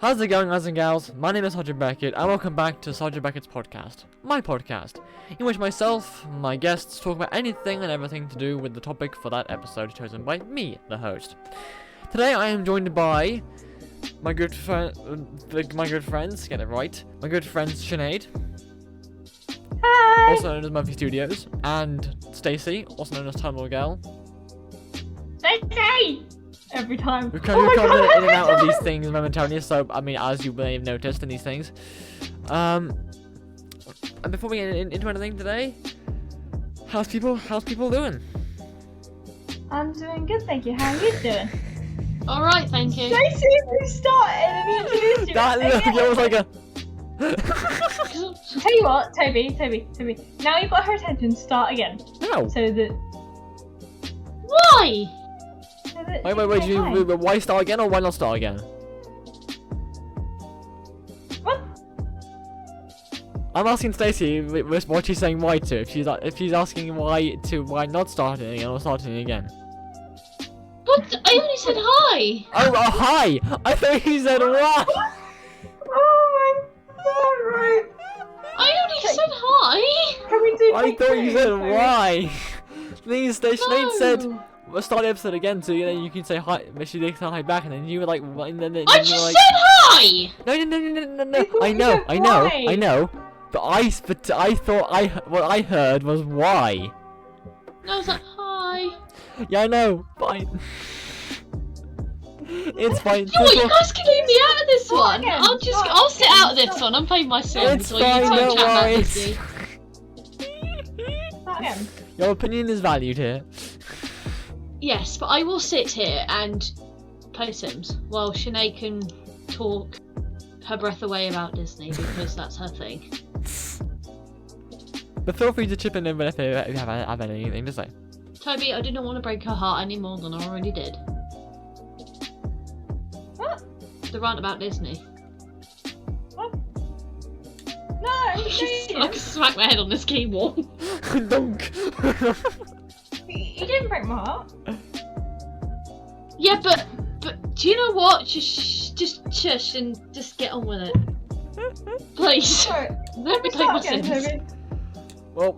How's it going, guys and gals? My name is Sergeant Beckett, and welcome back to Sergeant Beckett's podcast, my podcast, in which myself, my guests, talk about anything and everything to do with the topic for that episode chosen by me, the host. Today I am joined by my good friends, get it right, my good friends Sinead, Hi! also known as Murphy Studios, and Stacey, also known as Tunnel Girl. Stacey! Every time. We've come in and out of these things momentarily, so, I mean, as you may have noticed in these things. And before we get into anything today, how's people doing? I'm doing good, thank you. How are you doing? Alright, thank you. Stacey, we started and you introduced you. That look, it was like a... Tell you what, Toby. Now you've got her attention, start again. No. So that... Why? Wait, why start again or why not start again? What? I'm asking Stacey what she's saying why to. If she's asking why not starting again or starting again. But I only said hi! Oh, hi! I thought you said why! Oh my god, right. I only said hi! Can we do I thought you said why! Please, Sinead said... No. We'll start the episode again, so then you can say hi. But she did say hi back, and then you were like, what? And then I you just were like, said hi! No. thought I you know, said I why. know. But I thought what I heard was why. And I was like, hi. Yeah, I know. Fine. It's fine. You know what, you guys can leave me out of this Start one. again, I'll sit out of this one. I'm playing my Sims It's while you fine, two don't chat about worry. Disney. Start again. Your opinion is valued here. Yes, but I will sit here and play Sims while Sinead can talk her breath away about Disney because that's her thing. But feel free to chip in if you have anything to say. Toby, I didn't want to break her heart any more than I already did. What? The rant about Disney. What? No, I can smack my head on this keyboard. Dunk. you didn't break my heart. Yeah, but do you know what? Just shush and just get on with it. Please. Sorry. Let me play my Start again, Sims. Toby. Well,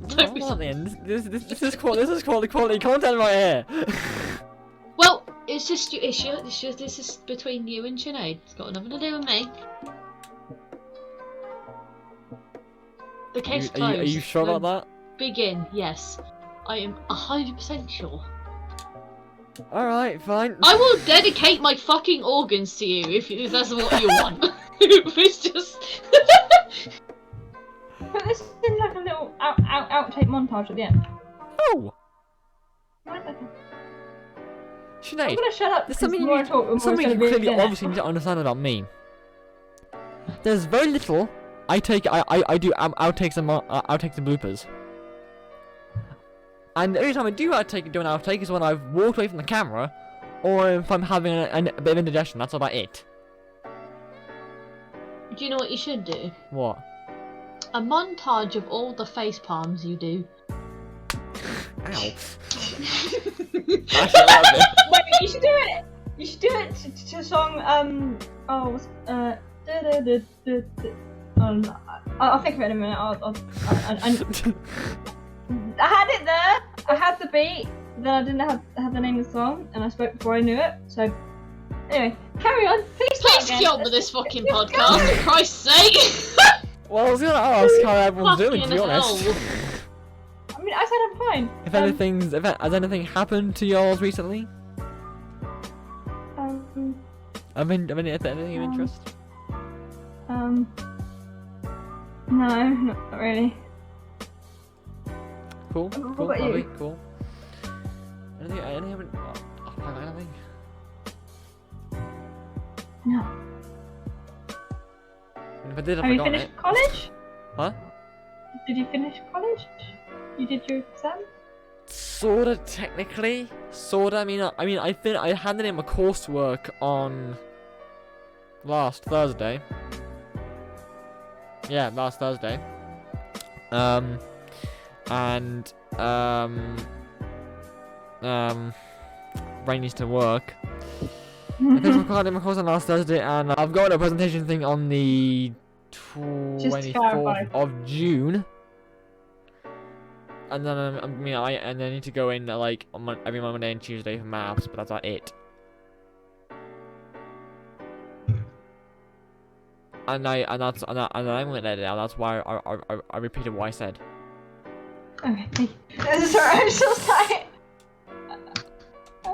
Don't be hold on then. This is quality content right here. Well, it's just this is between you and Sinead. It's got nothing to do with me. The case closed. Are you sure about that? Begin. Yes, I am 100% sure. Alright, fine. I will dedicate my fucking organs to you if that's what you want. It's just. Put this in like a little outtake montage at the end. Oh! Right, okay. I'm Sinead, gonna shut up. there's because something the more I talk, the more something it's you gonna be clearly in it. obviously need to understand about me. There's very little I do outtakes and bloopers. And the only time I do an outtake is when I've walked away from the camera, or if I'm having a bit of indigestion. That's about it. Do you know what you should do? What? A montage of all the face palms you do. Ow. Actually, that Wait, you should do it. You should do it to song. I'll think of it in a minute. I had it there. I had the beat. Then I didn't have the name of the song, and I spoke before I knew it. So anyway, carry on. Please Please get on with this fucking podcast, for Christ's sake! well, I was gonna ask how everyone's doing, to be Fucking honest. hell. I mean, I said I'm fine. Has anything happened to yours recently? Anything of interest? No, not really. Cool, What cool, about lovely, you? cool. Anything? Anything? No. If I did, I Have you forgot finished it. college? Huh? Did you finish college? You did your exam? Sorta, technically. Sorta. I mean, I handed in my coursework on last Thursday. Yeah, last Thursday. Brain needs to work. I finished recording my course on last Thursday, and I've got a presentation thing on the 24th of June. And then I need to go in like on every Monday and Tuesday for maths, but that's not it. And I'm gonna edit it out. That's why I repeated what I said. Okay, thank you. Sorry, I'm so sorry.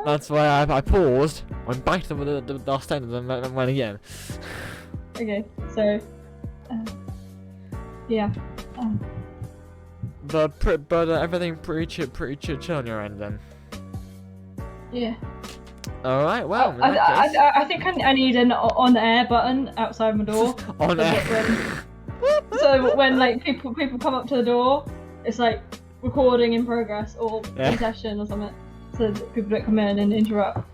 That's why I paused, went back to the last sentence, and went again. Okay, so yeah. But everything pretty chill on your end then. Yeah. All right. Well, in that case, I think I need an on-air button outside my door. on air. So when like people come up to the door, it's like recording in progress or in session or something, so that people don't come in and interrupt.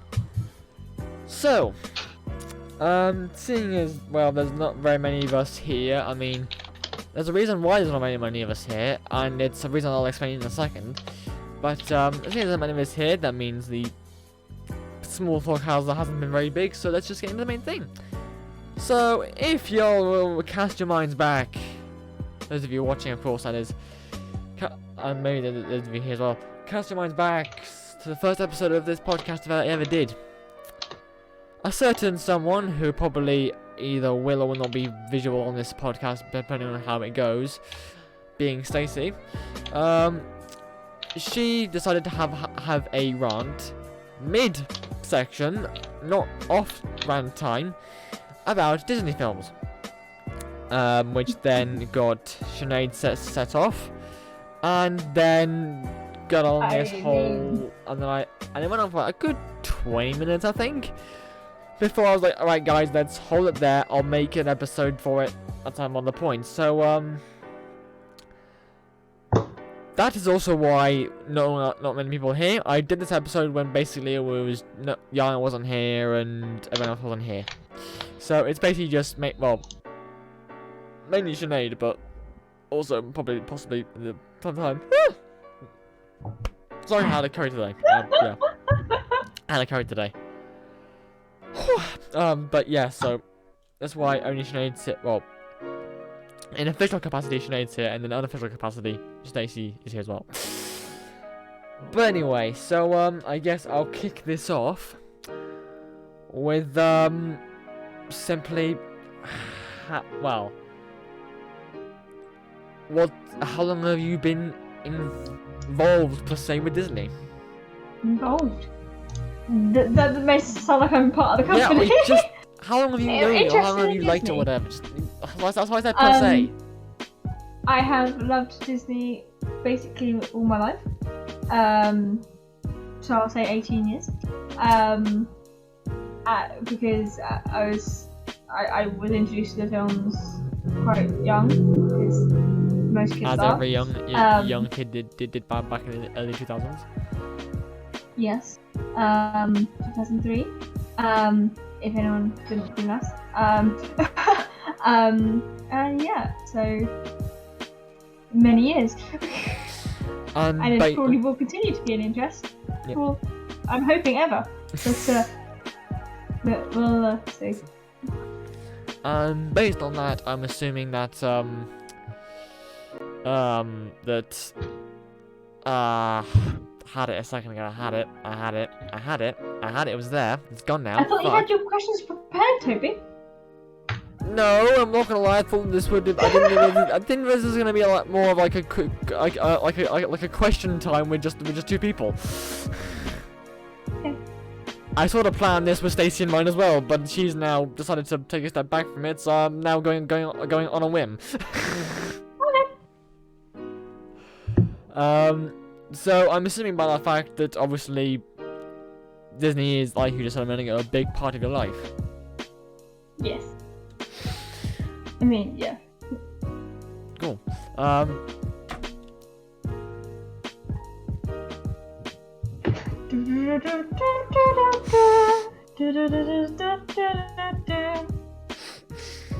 So, seeing as well, there's not very many of us here. I mean, there's a reason why there's not very many of us here, and it's a reason I'll explain in a second. But seeing as there's many of us here, that means the small talk house hasn't been very big. So let's just get into the main thing. So, if y'all will cast your minds back, those of you watching, of course, that is, and maybe those of you here as well, cast your minds back to the first episode of this podcast that I ever did. A certain someone who probably either will or will not be visual on this podcast, depending on how it goes, being Stacey, she decided to have a rant mid-section, not off rant time, about Disney films, which then got Sinead set off, and then got on this whole, and it went on for a good 20 minutes, I think, before I was like, alright guys, let's hold it there, I'll make an episode for it as I'm on the point. So, that is also why not many people here. I did this episode when basically it was, Yana wasn't here and everyone else wasn't here. So it's basically just, mainly Sinead, but also possibly the sometime. Sorry, I had a curry today. Yeah, I had a curry today. But yeah, so that's why only Sinead's here. Well, in official capacity, Sinead's here, and in unofficial capacity, Stacey is here as well. But anyway, so I guess I'll kick this off with simply, well, how long have you been involved per se with Disney? Involved? That makes it sound like I'm part of the company. Yeah, just how long have you known it, or how long have you liked it, or whatever? That's why I said per se. I have loved Disney basically all my life. So I'll say 18 years. Because I was introduced to the films quite young, because most kids as are. every young kid did back in the early 2000s. Yes. 2003. If anyone didn't do that. And yeah, so many years. And it probably will continue to be an interest. Yep. Well, I'm hoping ever. But we'll see. Based on that, I'm assuming that had it a second ago. I had it. It was there. It's gone now. I thought you had your questions prepared, Toby. No, I'm not gonna lie. I thought this would. I didn't realize this was gonna be a lot more of like a question time with just two people. Okay. I sort of planned this with Stacey in mind as well, but she's now decided to take a step back from it, so I'm now going on a whim. Okay. So I'm assuming by that fact that obviously Disney is, like you just said a minute ago, a big part of your life. Yes. I mean, yeah. Cool.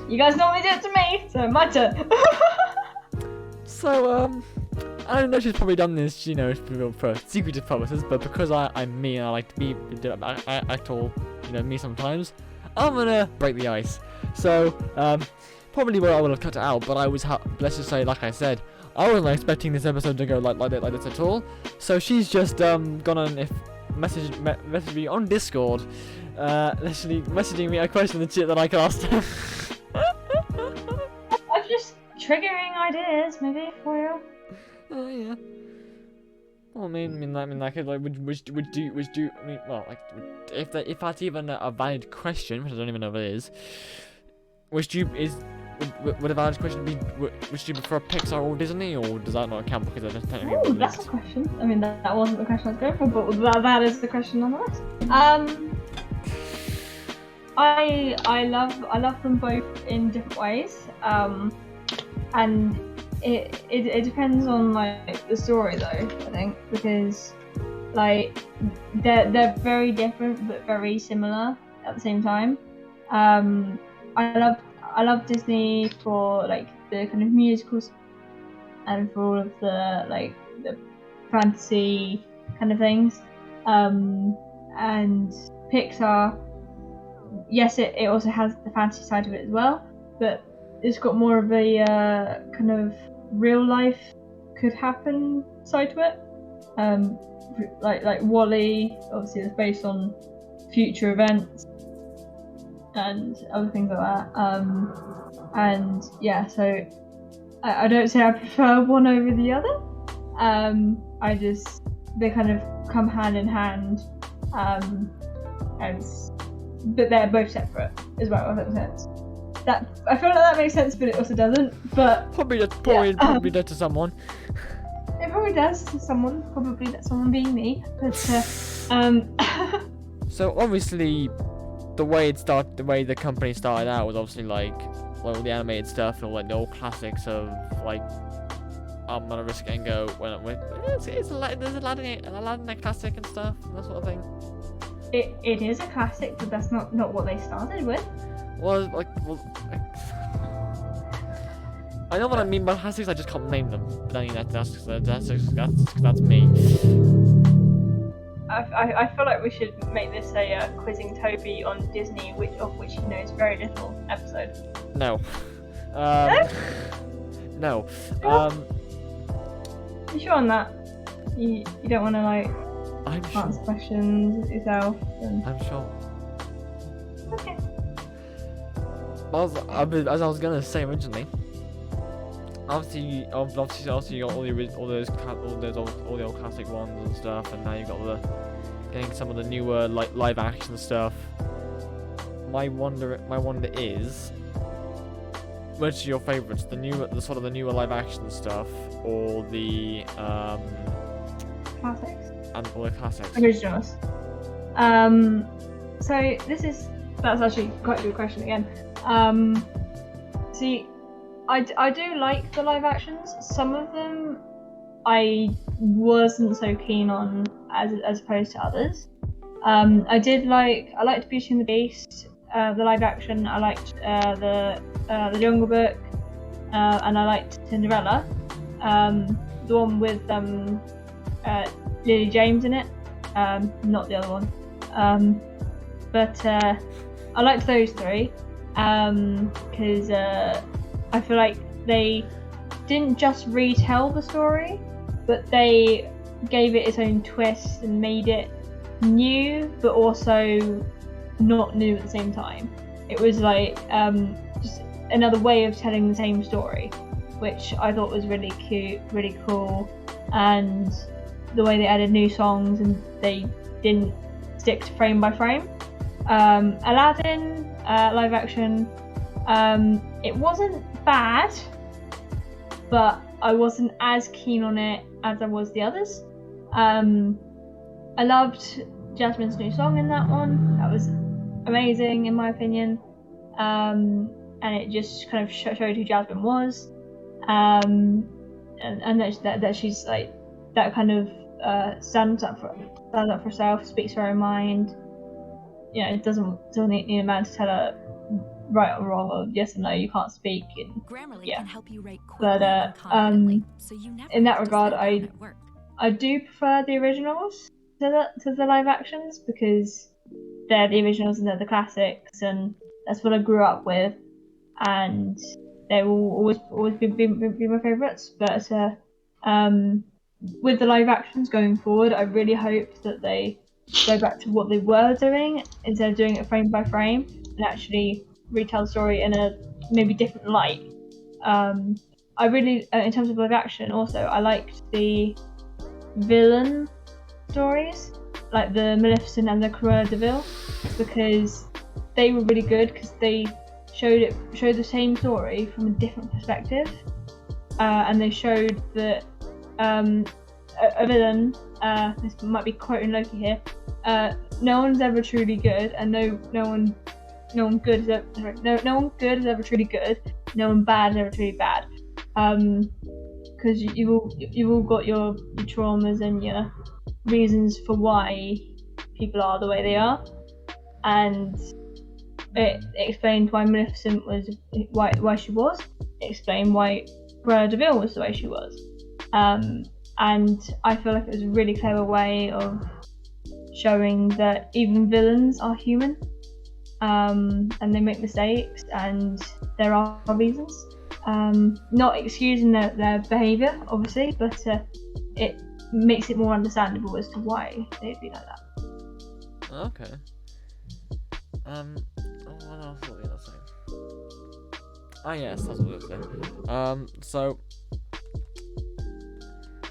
You guys normally do it to me, so my turn. So, I know she's probably done this, you know, for secretive purposes, but because I'm me and I like to be, I act all, you know, me sometimes, I'm gonna break the ice. So, probably what I would have cut it out, but I was, let's just say, like I said, I wasn't expecting this episode to go like this at all. So she's just gone on message me on Discord, literally messaging me a question that I could ask her. I'm just triggering ideas, maybe for you. Oh yeah. Well, I mean, like, would you? I mean, well, like, if that's even a valid question, which I don't even know if it is, would a valid question be, would you prefer Pixar or Disney, or does that not count because they're technically Oh, released? that's a question. I mean, that wasn't the question I was going for, but that is the question nonetheless. I love them both in different ways. And it depends on like the story though, I think, because like they're very different but very similar at the same time. I love Disney for like the kind of musicals and for all of the like the fantasy kind of things. And Pixar, yes, it also has the fantasy side of it as well, but it's got more of a kind of real life could happen side to it. Like WALL-E, obviously it's based on future events and other things like that. And yeah, so I don't say I prefer one over the other. I just, they kind of come hand in hand, but they're both separate as well, if that makes sense. That, I feel like that makes sense, but it also doesn't. But Probably does to someone. It probably does to someone. Probably that someone being me. But So obviously, the way the company started out was obviously like all the animated stuff and like the old classics of like I'm gonna risk it and go there's Aladdin a classic and stuff and that sort of thing. it is a classic, but that's not what they started with. I know what I mean by classics, I just can't name them. But I mean that's me. I feel like we should make this a quizzing Toby on Disney, of which he knows very little episode. No. No. You sure on that? You don't want to like I'm answer sure. questions yourself? I'm sure. Okay. As I was gonna say originally, obviously you got all the old classic ones and stuff, and now you got getting some of the newer like live action stuff. My wonder is, which are your favourites? The newer live action stuff, or the Classics. and all the classics? Originals. So that's actually quite a good question again. See, I do like the live actions. Some of them I wasn't so keen on as opposed to others. I liked Beauty and the Beast, the live action. I liked the Jungle Book, and I liked Cinderella, the one with Lily James in it, not the other one. But I liked those three because I feel like they didn't just retell the story, but they gave it its own twist and made it new, but also not new at the same time. It was like just another way of telling the same story, which I thought was really cute, really cool, and the way they added new songs and they didn't stick to frame by frame. Aladdin live action, it wasn't bad, but I wasn't as keen on it as I was the others. I loved Jasmine's new song in that one. That was amazing in my opinion, and it just kind of showed who Jasmine was, and that she's like that kind of stands up for herself, speaks her own mind. You know, it doesn't need a man to tell her right or wrong or yes or no. You can't speak. And, Grammarly yeah. can help you write quickly But and confidently, so you never in that have to regard, sit down at work. I do prefer the originals to the live actions because they're the originals and they're the classics, and that's what I grew up with, and they will always be my favourites. But with the live actions going forward, I really hope that they go back to what they were doing instead of doing it frame by frame and actually retell the story in a maybe different light. I really, in terms of live action, also I liked the villain stories, like the Maleficent and the Cruella de Vil, because they were really good because they showed the same story from a different perspective, and they showed that a villain. This might be quoting Loki here. No one's ever truly good, and no one good is ever, no one good is ever truly good. No one bad is ever truly bad. Because you've all got your traumas and your reasons for why people are the way they are, and it explained why Maleficent was why she was. It explained why Cruella de Vil was the way she was, and I feel like it was a really clever way of showing that even villains are human, and they make mistakes, and there are reasons. Not excusing their behaviour, obviously, but it makes it more understandable as to why they'd be like that. Okay. What else was I gonna say? Ah, yes, that's what I was gonna say. So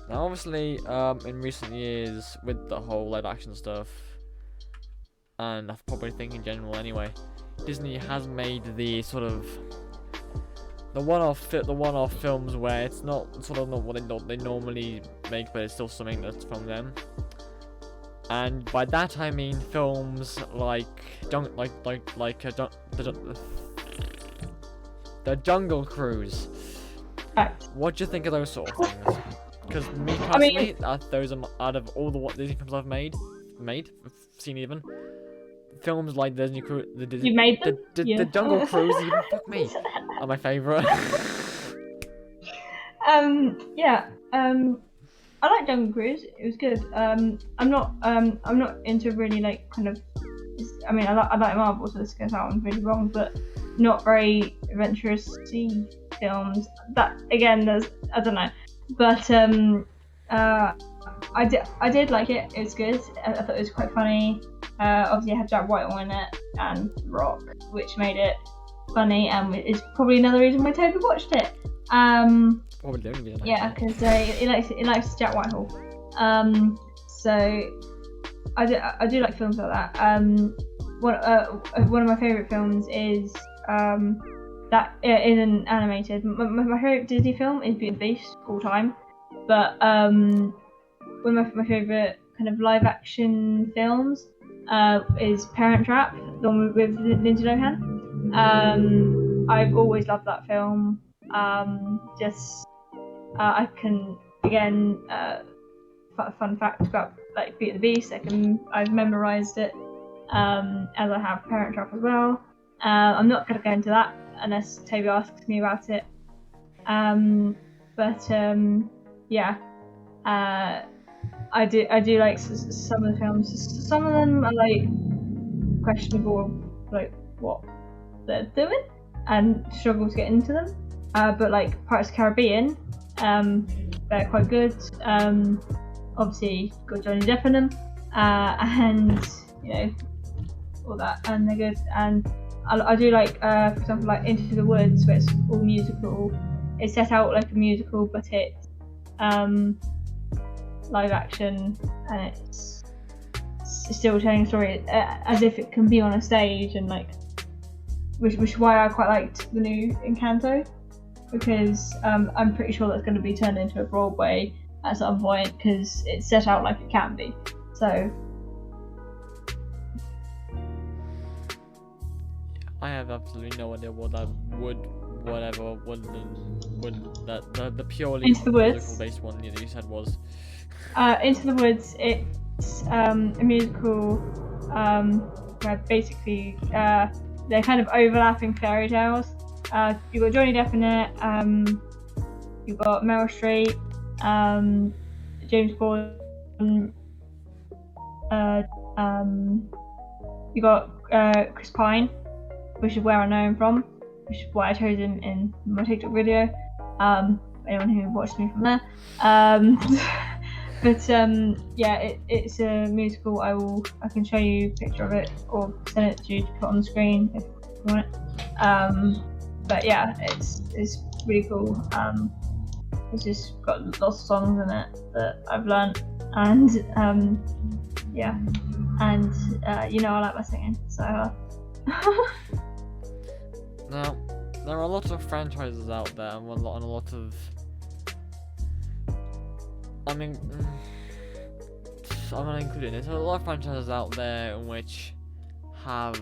now, obviously, in recent years, with the whole live action stuff, and I probably think in general anyway, Disney has made the sort of the one-off films where it's not what they normally make, but it's still something that's from them. And by that I mean films like the Jungle Cruise. Right. What do you think of those sort of things? Because me personally, those are out of all the Disney films I've seen even. Films like Disney Cruise, You made them? the Jungle Cruise, even fuck me, are my favourite. I like Jungle Cruise. It was good. I'm not into really like kind of. I mean, I like Marvel, so this is gonna sound really wrong, but not very adventurous films. That again, I don't know, but I did like it. It was good. I thought it was quite funny. Obviously, it had Jack Whitehall in it and Rock, which made it funny, and is probably another reason why Toby watched it. Probably the only reason. Yeah, because he likes Jack Whitehall. So I do like films like that. One of my favourite films is that isn't animated. My favourite Disney film is Beauty and the Beast all time, but one of my favourite kind of live action films is Parent Trap, the one with Lindsay Lohan. I've always loved that film. I can again fun fact about like Beauty and the Beast. I've memorised it as I have Parent Trap as well. I'm not going to go into that unless Toby asks me about it. Yeah. I do like some of the films. Some of them are like questionable, like what they're doing, and struggle to get into them. But like Pirates of the Caribbean, they're quite good. Obviously got Johnny Depp in them, and you know all that, and they're good. And I do like, for example, like Into the Woods, where it's all musical. It's set out like a musical, but it's live action, and it's still telling a story as if it can be on a stage, and like which is why I quite liked the new Encanto, because I'm pretty sure that's going to be turned into a Broadway at some point, because it's set out like it can be. So I have absolutely no idea what that would the purely Into the Woods musical based one that you said was. Into the Woods, it's a musical where basically they're kind of overlapping fairy tales. You've got Johnny Depp in it. You've got Meryl Streep, James Corden. You got Chris Pine, which is where I know him from, which is why I chose him in my TikTok video. Anyone who watched me from there. But yeah, it's a musical. I can show you a picture of it or send it to you to put on the screen if you want it. But yeah, it's really cool. It's just got lots of songs in it that I've learnt, and yeah, and you know I like my singing, so. Now, there are a lot of franchises out there, and a lot of. I mean, I'm gonna include it. There's a lot of franchises out there in which have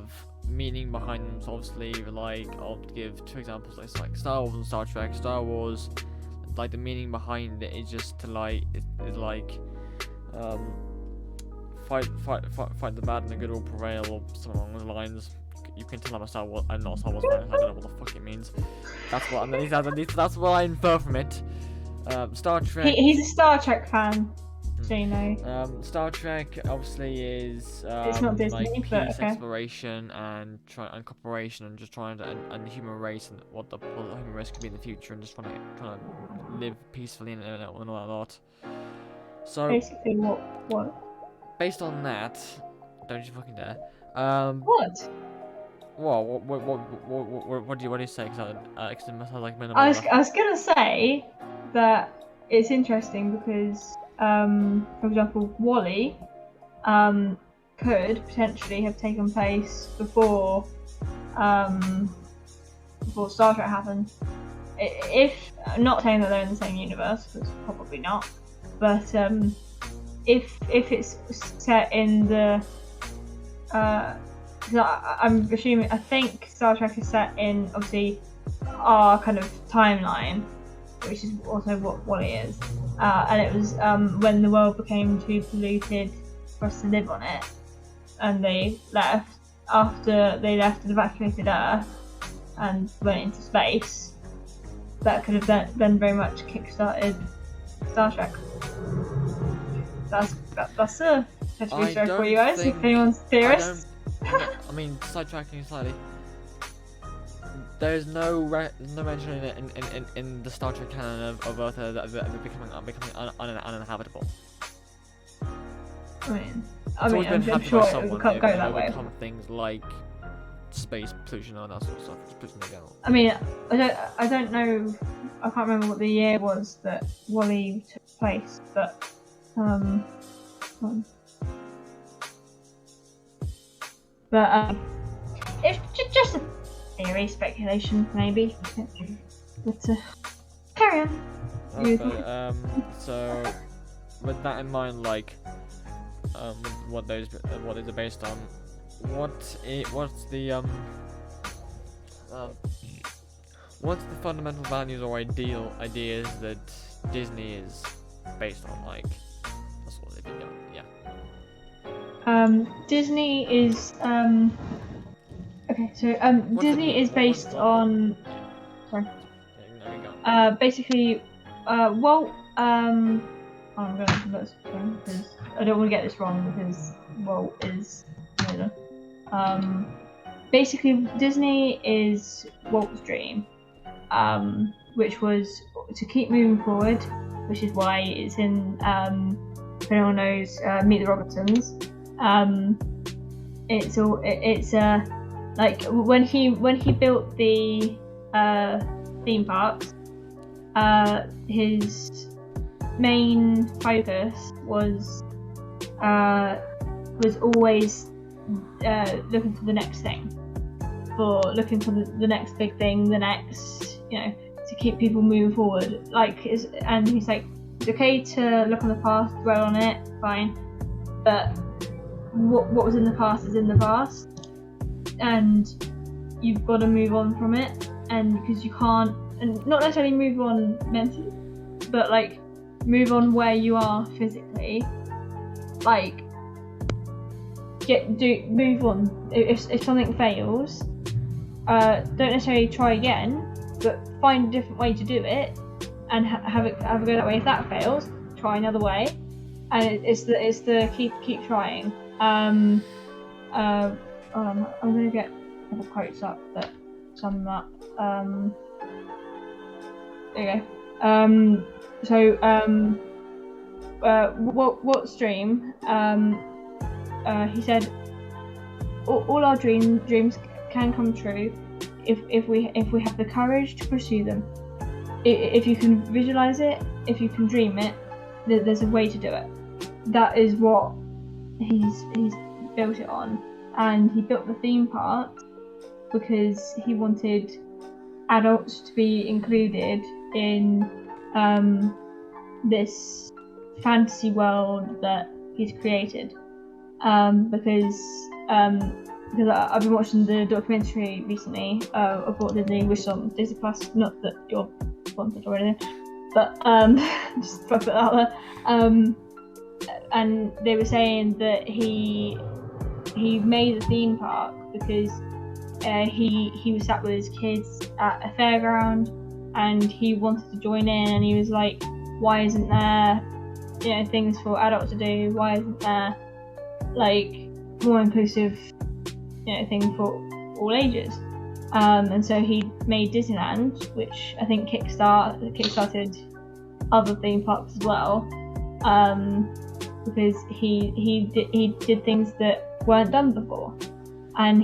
meaning behind them. So obviously, like I'll give 2 examples. Like Star Wars and Star Trek. Star Wars, like the meaning behind it is just to fight the bad and the good will prevail, or something along those lines. You can tell I'm a Star Wars. I'm not a Star Wars fan. I don't know what the fuck it means. That's what that's what I infer from it. Star Trek. He's a Star Trek fan, so you know. Star Trek obviously is it's not Disney, like peace, but okay. exploration, and cooperation, and just trying to and the human race and what the human race could be in the future, and just trying to live peacefully and all that lot. So basically, what? Based on that, don't you fucking dare. What? What do you say? Because it must have like minimal. I was gonna say that it's interesting because, for example, WALL-E could potentially have taken place before Star Trek happened. If I'm not saying that they're in the same universe, because probably not, but if it's set in the I'm assuming, I think Star Trek is set in obviously our kind of timeline, which is also what it is, and it was when the world became too polluted for us to live on it, and they left. After they left and evacuated Earth and went into space, that could have then very much kick-started Star Trek. That's a potential show for you guys, if anyone's theorist. I mean, sidetracking slightly. There's no mention in the Star Trek canon of Earth becoming uninhabitable. I mean, I'm sure it would go that way. Things like space pollution and that sort of stuff. Just pushing it down. I mean, I don't know. I can't remember what the year was that WALL-E took place, but it's just a theory, speculation, maybe. But carry on. Okay, so with that in mind, like, what those are based on, what's the fundamental values or ideas that Disney is based on? Like, that's what they've been doing. Yeah. Disney is okay. So Disney is based on. Sorry. Basically, Walt. I'm going to look because I don't want to get this wrong because Walt is. Basically, Disney is Walt's dream, which was to keep moving forward, which is why it's in. If anyone knows, Meet the Robinsons. It's like when he built the theme parks, his main focus was always looking for the next thing, looking for the next big thing, the next, to keep people moving forward. And he's like, it's okay to look on the past, dwell on it, fine, but what was in the past is in the past, and you've got to move on from it, and because you can't, and not necessarily move on mentally, but like move on where you are physically, like move on. If something fails, don't necessarily try again, but find a different way to do it, and have a go that way. If that fails, try another way, and it's the keep trying. I'm gonna get a couple quotes up that sum them up. There you go. What stream? He said, all our dreams can come true if we have the courage to pursue them. If you can visualize it, if you can dream it, there's a way to do it. That is what he's built it on, and he built the theme park because he wanted adults to be included in this fantasy world that he's created. Because I've been watching the documentary recently of Walt Disney, which is on Disney Plus. Not that you're sponsored or anything, but just put that out there. And they were saying that he made the theme park because he was sat with his kids at a fairground and he wanted to join in, and he was like, why isn't there things for adults to do? Why isn't there like more inclusive thing for all ages? And so he made Disneyland, which I think kickstarted other theme parks as well, because he did things that weren't done before, and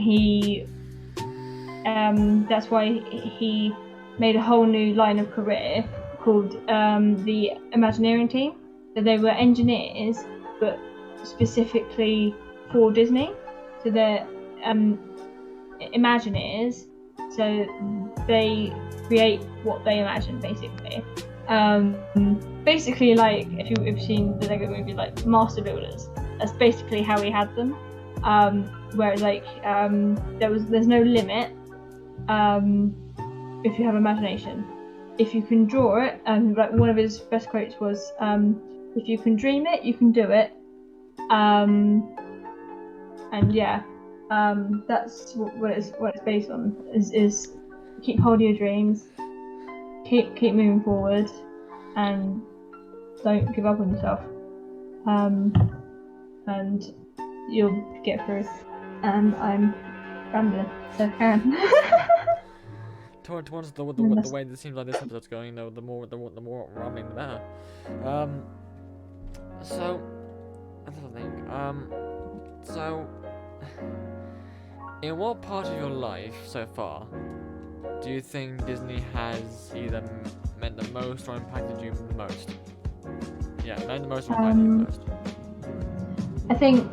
that's why he made a whole new line of career called the Imagineering team. So they were engineers, but specifically for Disney. So they're Imagineers, so they create what they imagine, basically. Basically, like if you've seen the Lego movie, like Master Builders, that's basically how he had them. Whereas like there's no limit if you have imagination. If you can draw it, and like one of his best quotes was, if you can dream it, you can do it. And yeah, that's what it's based on. Is keep holding your dreams, keep moving forward, and don't give up on yourself. And you'll get through. I'm rambling, so Karen. Towards the way it seems like this episode's going, though, the more rambling the better. So another thing. So in what part of your life so far do you think Disney has either meant the most or impacted you the most? Yeah, meant the most or impacted you the most. I think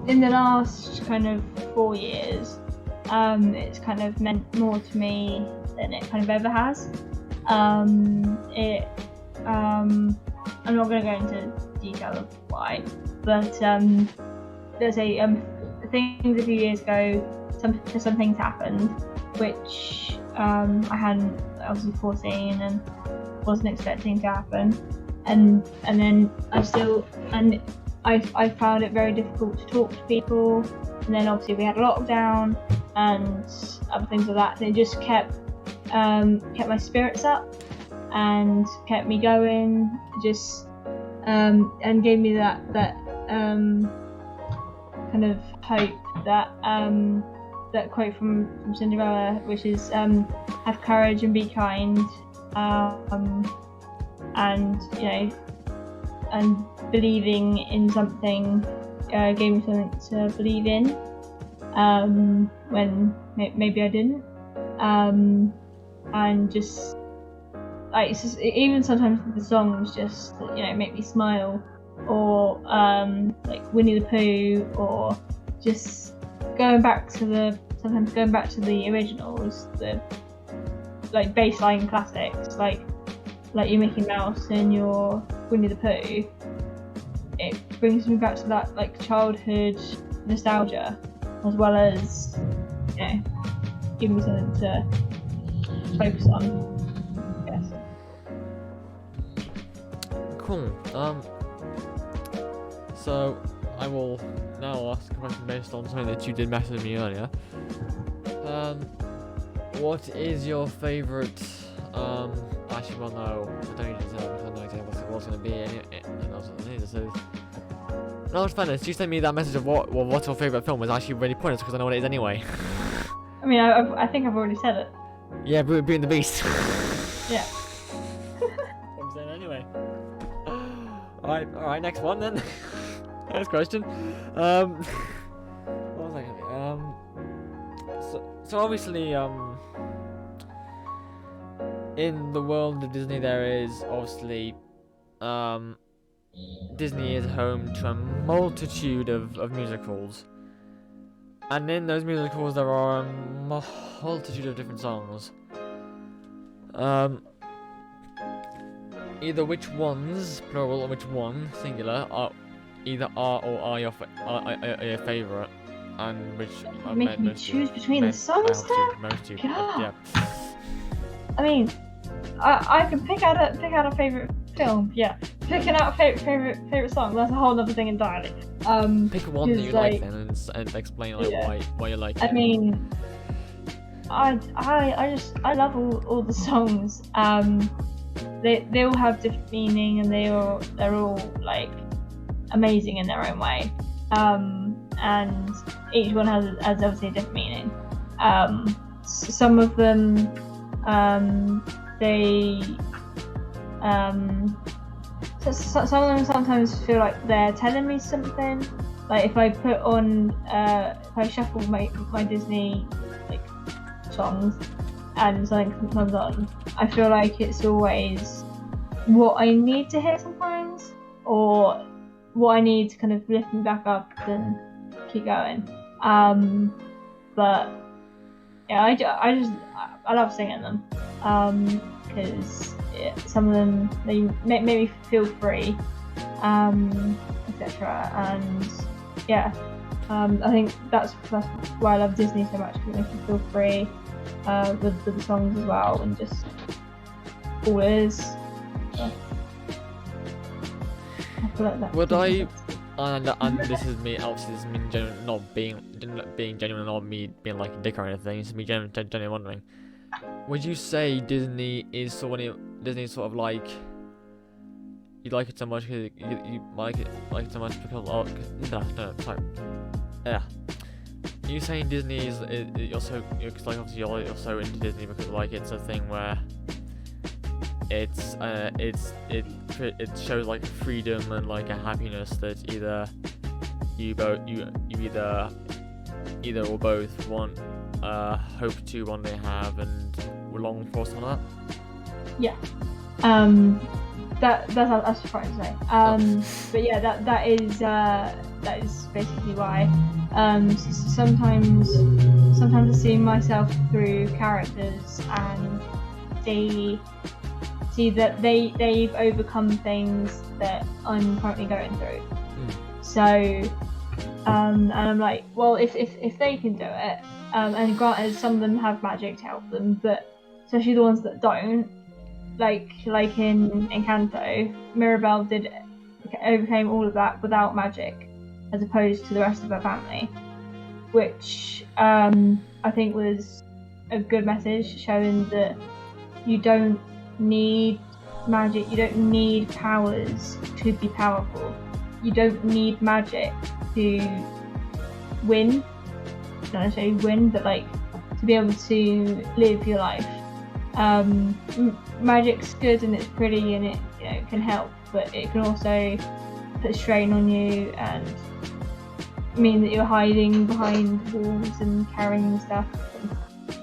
in the last kind of 4 years, it's kind of meant more to me than it kind of ever has. I'm not going to go into detail of why, but there's things a few years ago, some things happened which I hadn't obviously foreseen and wasn't expecting to happen, and then I found it very difficult to talk to people, and then obviously we had a lockdown and other things like that, and it just kept my spirits up and kept me going, just and gave me that kind of hope, that quote from Cinderella, which is have courage and be kind, and and believing in something gave me something to believe in when maybe I didn't, and just like even sometimes the songs just make me smile, or like Winnie the Pooh, or just going back to the originals, the like baseline classics, like your Mickey Mouse and your Winnie the Pooh. It brings me back to that like childhood nostalgia, as well as give me something to focus on. Yes. Cool. So I will now ask a question based on something that you did message me earlier. What is your favourite? Actually, well, no. I don't need to tell. I don't know exactly what's going to be. No, it's fairness. You sent me that message of what's your favourite film was actually really pointless because I know what it is anyway. I mean, I think I've already said it. Yeah, Beauty and the Beast. Yeah. I'm saying anyway. Alright, next one then. Next question. What was I gonna so obviously, in the world of Disney there is obviously, Disney is home to a multitude of musicals. And in those musicals there are a multitude of different songs. Either which ones, plural, or which one, singular, are your favourite, and which You're making me choose between the songs now? Yeah. I mean, I can pick out a favourite film, yeah. Picking out a favourite song, that's a whole other thing entirely. Pick one that you like then and explain why you like it. I mean, I love all the songs. They all have different meaning and they're all like amazing in their own way. And each one has obviously a different meaning. Some of them some of them sometimes feel like they're telling me something. Like if I put on, if I shuffle my Disney like songs and something comes on, I feel like it's always what I need to hear sometimes, or what I need to kind of lift me back up and keep going. But yeah, I love singing them because some of them they make me feel free, etc. And yeah, I think that's why I love Disney so much, because it makes me feel free with the songs as well, and just all it is. Yeah. I feel like that. Would I? And this is me. Obviously, this is me not being genuine, not me being like a dick or anything. It's me genuinely wondering. Would you say Disney is sort of like you like it so much because you like it so much because no, sorry. Yeah. You saying Disney is you're like obviously you're so into Disney because like it's a thing where it shows like freedom and like a happiness that either or both want hope to one day have and long for something like that. Yeah. That's fine to say. But yeah, that is basically why. Sometimes I see myself through characters and see that they've overcome things that I'm currently going through. So and I'm like, well, if they can do it, and granted some of them have magic to help them, but especially the ones that don't, like in Encanto, Mirabelle overcame all of that without magic, as opposed to the rest of her family, which I think was a good message, showing that you don't need magic, you don't need powers to be powerful, you don't need magic to win, not necessarily win, but like to be able to live your life. Magic's good and it's pretty and it can help, but it can also put strain on you and mean that you're hiding behind walls and carrying stuff.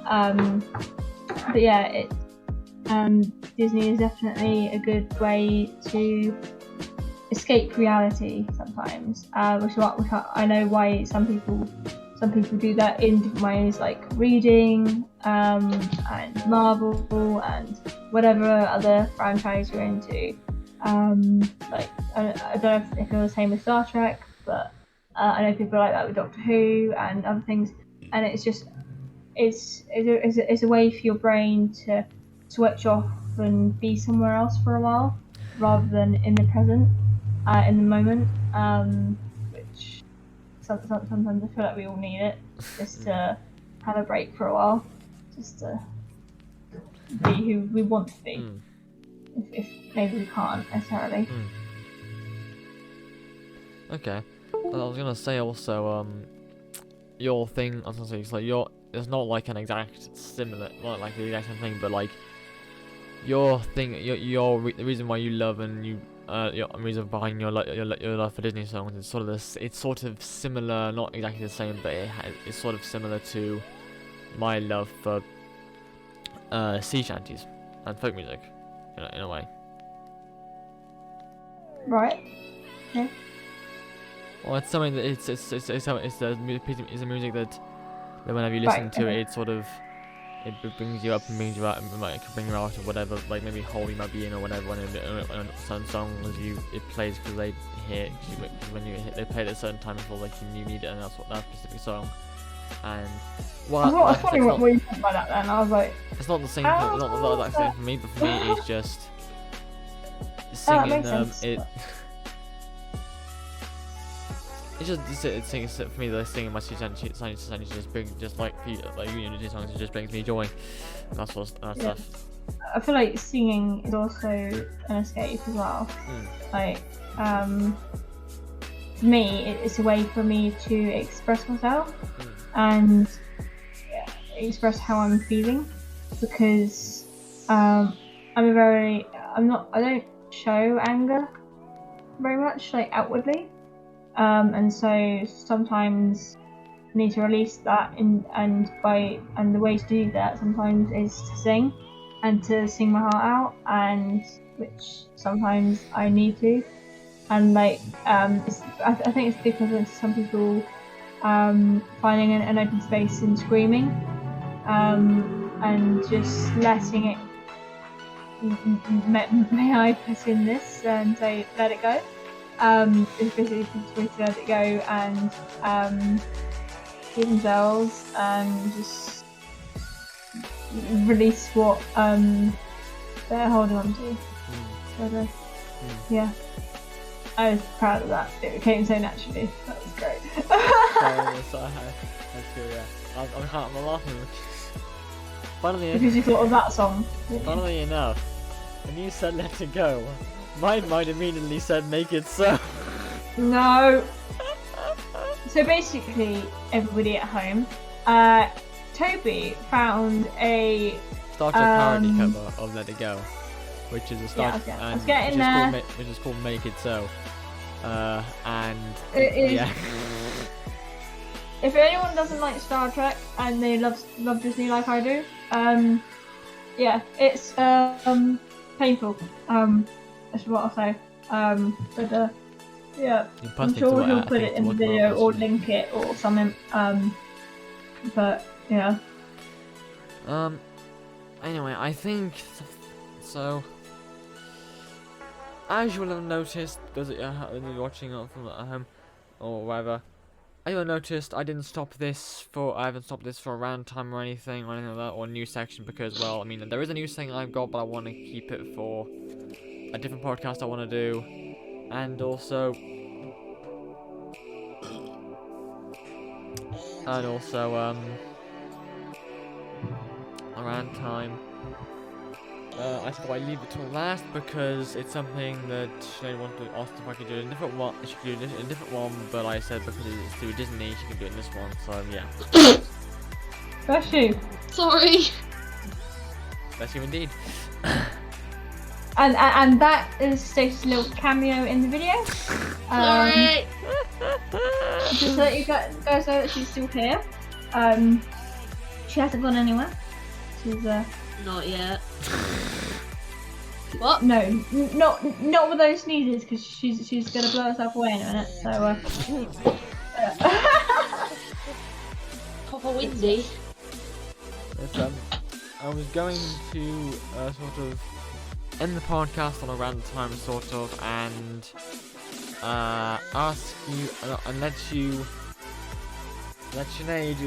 But yeah, Disney is definitely a good way to escape reality sometimes, which I know why some people do that in different ways, like reading and Marvel and whatever other franchise you're into. Like I don't know if you're the same with Star Trek, but I know people like that with Doctor Who and other things, and it's a way for your brain to switch off and be somewhere else for a while rather than in the present, in the moment, which sometimes I feel like we all need it just to have a break for a while, just to be who we want to be. If maybe we can't necessarily. Okay. Well, I was gonna say also, your thing. I was gonna say it's like it's not like an exact similar, not like the exact same thing, but like your thing, the reason why you love and your reason behind your love for Disney songs is sort of this. It's sort of similar, not exactly the same, but it's sort of similar to my love for sea shanties and folk music, in a way. Right. Yeah. Well, it's something that it's a music that whenever you listen to it, it sort of it brings you up and brings you out and might bring you out or whatever. Like maybe hole you might be in or whatever. When some songs it plays because they hear when they play it at a certain time before like you need it, and that's what that specific song. And I was wondering what you meant by that. Then I was like, it's not the same. Not the same for me, but for me it's just singing it. It's for me. The singing my sea shanty just brings just like unity songs. It just brings me joy. That's stuff. I feel like singing is also an escape as well. Like, for me, it's a way for me to express myself and express how I'm feeling, because I don't show anger very much, like outwardly. And so sometimes I need to release that, and the way to do that sometimes is to sing, and to sing my heart out, and which sometimes I need to, and like I think it's because of some people finding an open space and screaming, and just letting it. May I put in this and say let it go? It's basically just way to let it go and be themselves and just release what they're holding on to. So yeah, I was proud of that. It came so naturally. That was great. I'm laughing. Funnily because you thought of that song. Funnily enough, when you said "Let It Go," my mind immediately said "Make It So." No. So basically, everybody at home, Toby found a Star Trek parody cover of "Let It Go," which is a Star which is called "Make It So," and yeah. If anyone doesn't like Star Trek and they love Disney like I do, yeah, it's painful. That's what I'll say. But yeah, I'm sure he'll put it in the video or link it or something. But yeah. Anyway, I think so. As you will have noticed, because you're watching it from at home or wherever, as you will have noticed, I haven't stopped this for a round time or anything like that, or a new section, because, well, I mean, there is a new thing I've got, but I want to keep it for a different podcast I want to do, and also, around time. I thought I'd leave it till last because it's something that Sinead wanted to ask if I could do in a different one. She could do it in a different one, but I said because it's through Disney, she can do it in this one. So yeah. Bless you. Sorry. Bless you indeed. And that is Stacey's little cameo in the video. Sorry. Just so that you guys know that she's still here. She hasn't gone anywhere. She's Not yet. What? No, not with those sneezes, because she's gonna blow herself away in a minute. So Proper windy. Yes, I was going to sort of end the podcast on a random time, sort of, and ask you and let Sinead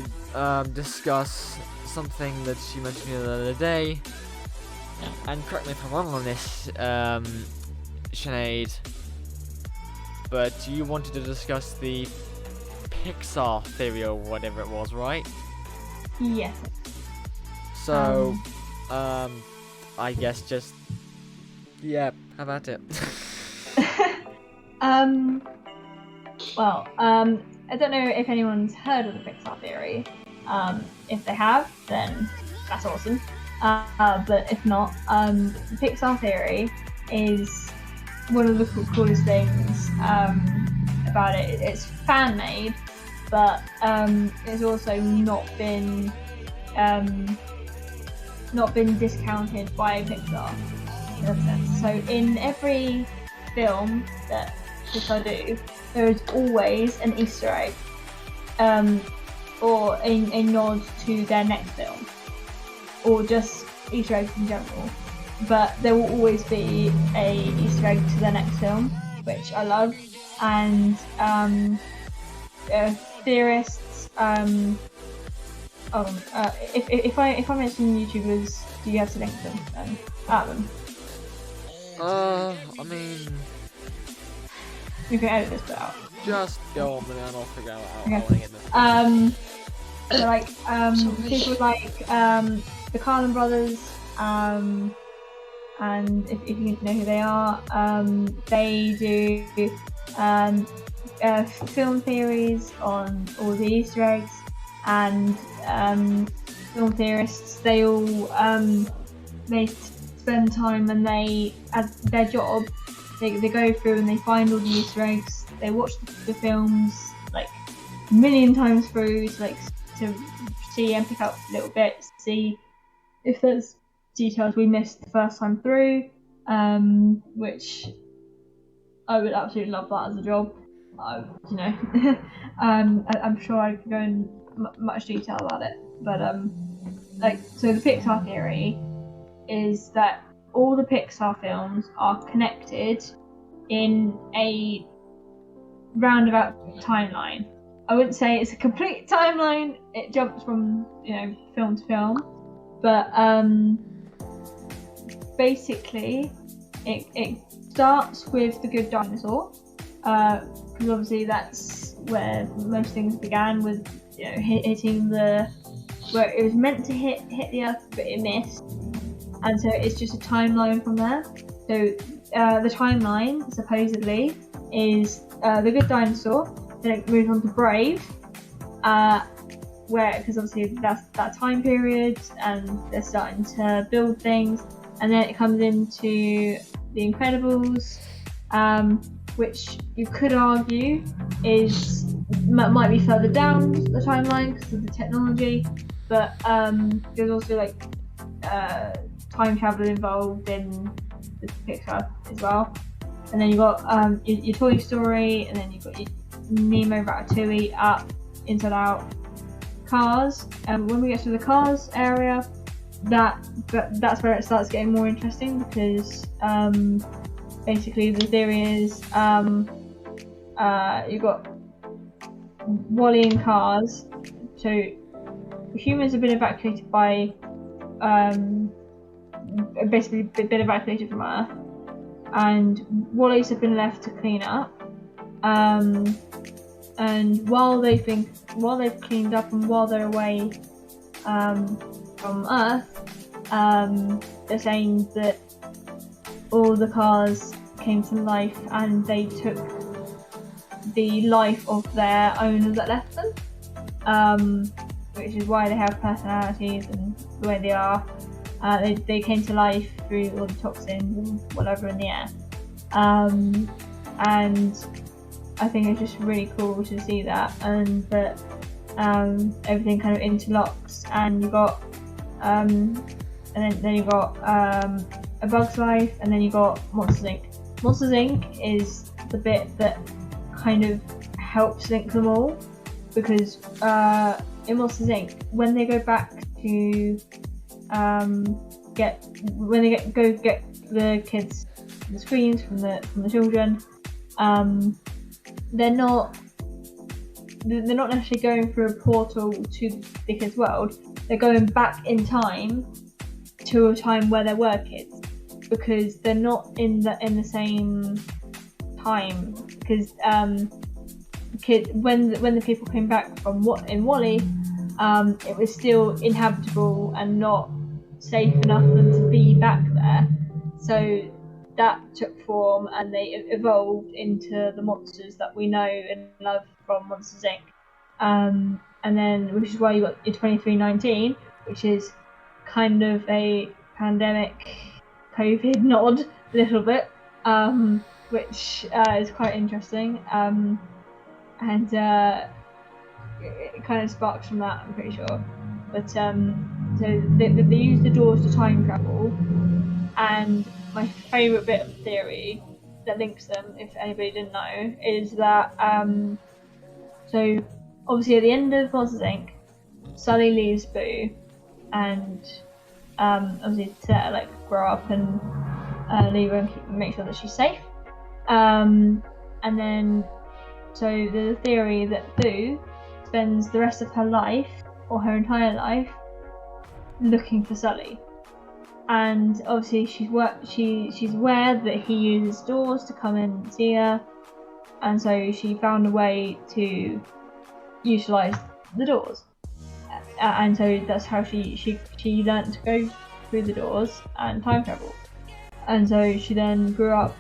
discuss something that she mentioned the other day. And correct me if I'm wrong on this, Sinead, but you wanted to discuss the Pixar theory or whatever it was, right? Yes. So, I guess just yeah, have at it. Well, I don't know if anyone's heard of the Pixar theory. If they have, then that's awesome. But if not, the Pixar theory is one of the coolest things about it. It's fan-made, but it's also not been discounted by Pixar in a sense. So in every film that Pixar do, there is always an Easter egg, or a nod to their next film, or just Easter eggs in general. But there will always be a Easter egg to their next film, which I love. And theorists. If I mention YouTubers, do you have to link them? At them. I mean, you can edit this bit out. just go on and then I'll figure out how Okay. I want to get this. So like people like the Carlin brothers, and if you know who they are, they do film theories on all the Easter eggs, and film theorists, they all they spend time, and they, as their job, they go through and they find all the Easter eggs. They watch the films like a million times through to see and pick up little bits, see if there's details we missed the first time through, which I would absolutely love that as a job. I'm sure I could go in much detail about it, but so the Pixar theory is that all the Pixar films are connected in a roundabout timeline. I wouldn't say it's a complete timeline, it jumps from film to film, but basically it starts with The Good Dinosaur, because obviously that's where most things began, with hitting where it was meant to hit the earth but it missed, and so it's just a timeline from there. So the timeline supposedly is The Good Dinosaur, then it moves on to Brave, because obviously that's that time period and they're starting to build things, and then it comes into The Incredibles, which you could argue might be further down the timeline because of the technology, but there's also time travel involved in the Pixar as well. And then you got your Toy Story, and then you've got your Nemo, Ratatouille, Up, Inside Out, Cars. And when we get to the Cars area, that's where it starts getting more interesting, because basically the theory is you've got Wall-E and Cars. So humans have been evacuated by basically been evacuated from Earth, and Wall-E's have been left to clean up. And while they've cleaned up and while they're away from Earth, they're saying that all the cars came to life and they took the life of their owners that left them, which is why they have personalities and the way they are. They came to life through all the toxins and whatever in the air, and I think it's just really cool to see that, and that everything kind of interlocks, and you got and then you got A Bug's Life, and then you got Monsters Inc. Monsters Inc. is the bit that kind of helps link them all, because in Monsters Inc., when they go back to get the kids, the screens from the children, they're not necessarily going through a portal to the kids' world. They're going back in time to a time where there were kids, because they're not in the same time. Because when the people came back from in Wall-E, it was still inhabitable and not safe enough for them to be back there. So that took form, and they evolved into the monsters that we know and love from Monsters Inc. And then, which is why you got your 2319, which is kind of a pandemic COVID nod a little bit, which is quite interesting. And it kind of sparks from that, I'm pretty sure. But so they use the doors to time travel, and my favourite bit of theory that links them, if anybody didn't know, is that so obviously at the end of Monsters Inc., Sully leaves Boo, and obviously to let her like grow up and leave her and make sure that she's safe. And then so there's a theory that Boo spends the rest of her life, or her entire life, looking for Sully. And obviously she's aware that he uses doors to come in and see her, and so she found a way to utilise the doors. And so that's how she learnt to go through the doors and time travel. And so she then grew up.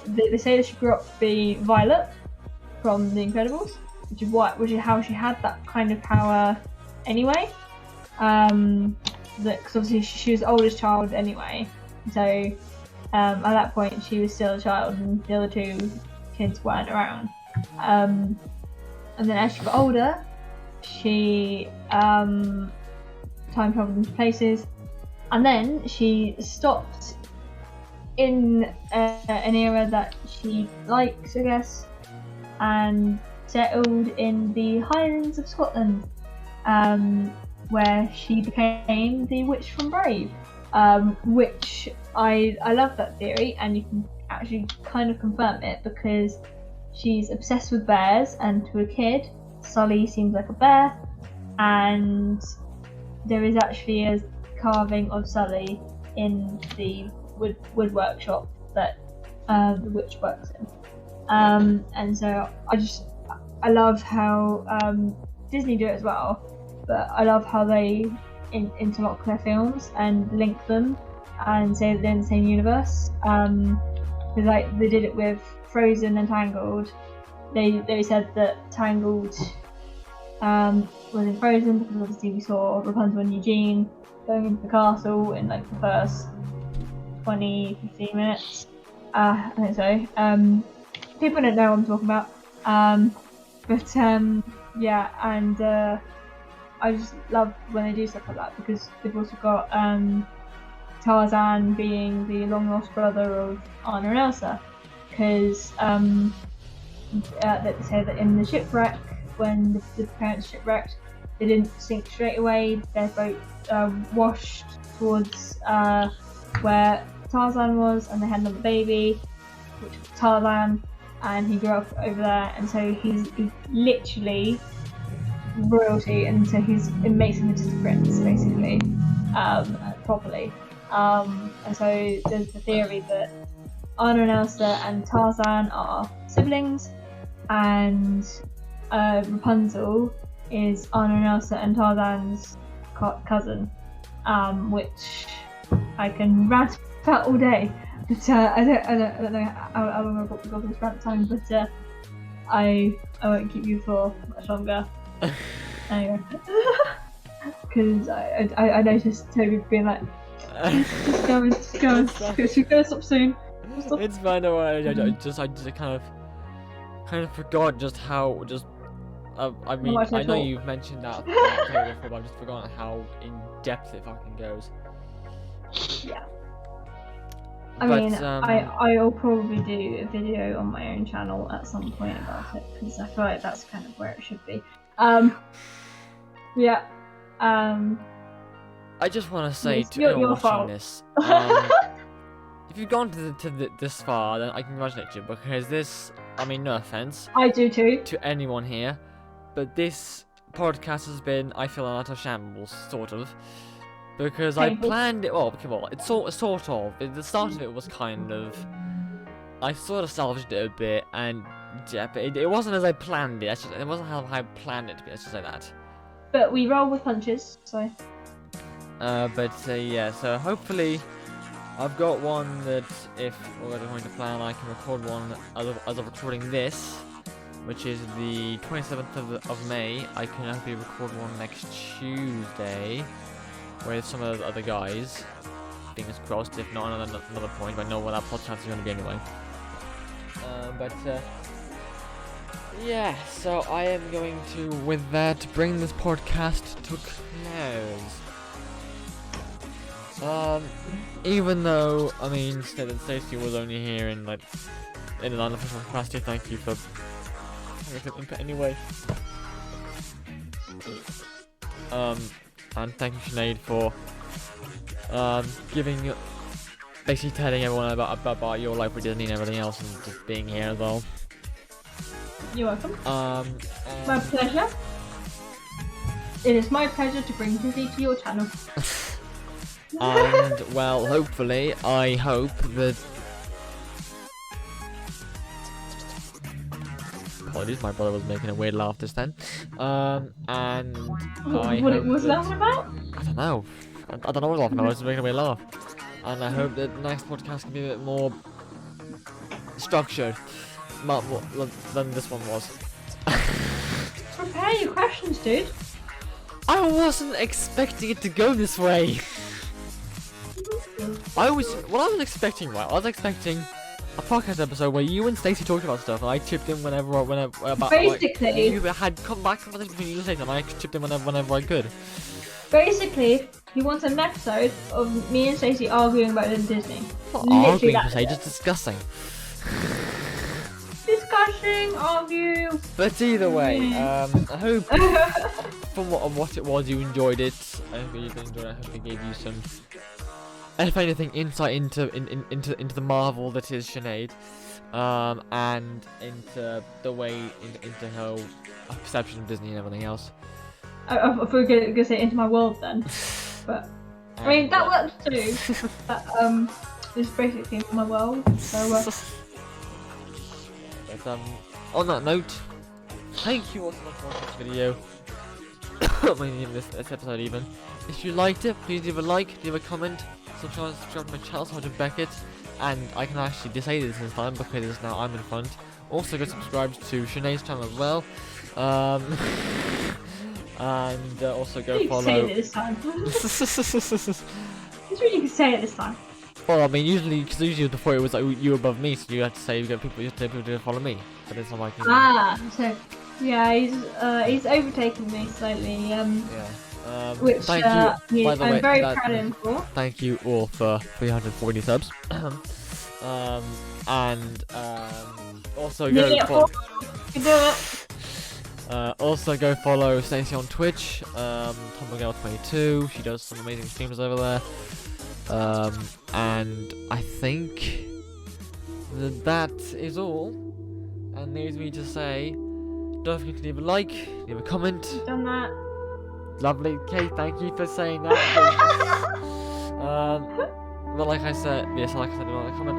They say that she grew up to be Violet from The Incredibles, which is how she had that kind of power anyway. Because obviously she was the oldest child anyway, so at that point she was still a child and the other two kids weren't around. And then as she got older, she time travelled into places, and then she stopped in an era that she likes, I guess, and settled in the Highlands of Scotland, where she became the witch from Brave, which I love that theory, and you can actually kind of confirm it because she's obsessed with bears, and to a kid, Sully seems like a bear, and there is actually a carving of Sully in the wood workshop that the witch works in. And so I love how Disney do it as well. But I love how they interlock their films and link them and say that they're in the same universe. Because like they did it with Frozen and Tangled. They said that Tangled was in Frozen because obviously we saw Rapunzel and Eugene going into the castle in like the first 20-15 minutes. I think so. People don't know what I'm talking about. Yeah, and I just love when they do stuff like that, because they've also got Tarzan being the long lost brother of Anna and Elsa, because they say that in the shipwreck, when the parents shipwrecked, they didn't sink straight away. Their boat washed towards where Tarzan was, and they had another baby, which was Tarzan, and he grew up over there, and so he's literally royalty, and so it makes him just a prince basically, properly. And so there's the theory that Anna and Elsa and Tarzan are siblings, and Rapunzel is Anna and Elsa and Tarzan's cousin, which I can rant about all day, but I don't know how long I've got for this rant time, but I won't keep you for much longer. Anyway, because I noticed Toby being like, just go, she's gonna stop soon. Stop. It's fine, don't worry. I just kind of forgot just how I mean, I know you've mentioned that before, but I've just forgotten how in depth it fucking goes. Yeah. I mean, I'll probably do a video on my own channel at some point about it, because I feel like that's kind of where it should be. Yeah. I just want to say to your anyone watching fault. this, if you've gone to this far, then I congratulate you, because this, I mean, no offense I do too. to anyone here, but this podcast has been, I feel, an utter shambles, sort of, because I planned it. Well, it's sort of. The start of it was kind of, I sort of salvaged it a bit, and yeah, but it wasn't as I planned it. It wasn't how I planned it to be. Let's just say that. but we roll with punches, so. Yeah, so hopefully I've got one that if we're going to plan, I can record one as of recording this, which is the 27th of May. I can hopefully record one next Tuesday with some of the other guys. Fingers crossed, if not another point, but I know what that podcast is going to be anyway. Yeah, so I am going to, with that, bring this podcast to close. Even though, I mean, Stacey was only here in an unofficial capacity, thank you for having input anyway. And thank you, Sinead, for basically telling everyone about your life with Disney and everything else, and just being here as well. You're welcome. My pleasure. It is my pleasure to bring Disney to your channel. And, well, hopefully, I hope that... Apologies, my brother was making a weird laugh just then. And What it was laughing about? I don't know. I don't know what I was laughing about, I was just making a weird laugh. And I hope that the next podcast can be a bit more structured than this one was. Prepare your questions, dude. I wasn't expecting it to go this way. I was expecting a podcast episode where you and Stacey talked about stuff, and I chipped in whenever about Basically, like, you had come back conversation between you and Stacey, and I chipped in whenever I could. Basically, he wants an episode of me and Stacey arguing about Disney. Not Literally arguing per that's se, it. just discussing. Discussing, argue. But either way, I hope from what it was you enjoyed it. I hope you enjoyed it. I hope it gave you some, if anything, insight into the marvel that is Sinead, and into the way into her perception of Disney and everything else. I thought we were gonna say into my world then, but I mean that works too. But it's basically my world. So. But on that note, thank you all so much for watching this video. I mean, this episode even. If you liked it, please leave a like, leave a comment, subscribe to my channel, Sergeant Beckett, and I can actually say this time because now I'm in front. Also, go subscribe to Sinead's channel as well. And also go follow. Say it this time. It's really good to say it this time. Well, I mean, usually before it was like you were above me, so you had to say people to follow me. But it's not like so yeah, he's overtaken me slightly. Yeah. Which thank you. By the way, I'm very proud of him for. Thank you all for 340 subs. And also go. You do it. Also go follow Stacey on Twitch, TomboGirl22. She does some amazing streams over there. And I think that is all. And leaves me to say, don't forget to leave a like, leave a comment. Done that. Lovely. Okay, thank you for saying that. But like I said, leave a comment.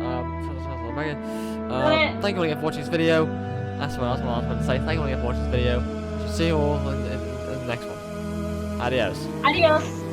Thank you all again for watching this video. That's what I was going to say. Thank you all again for watching this video. See you all in the next one. Adios. Adios.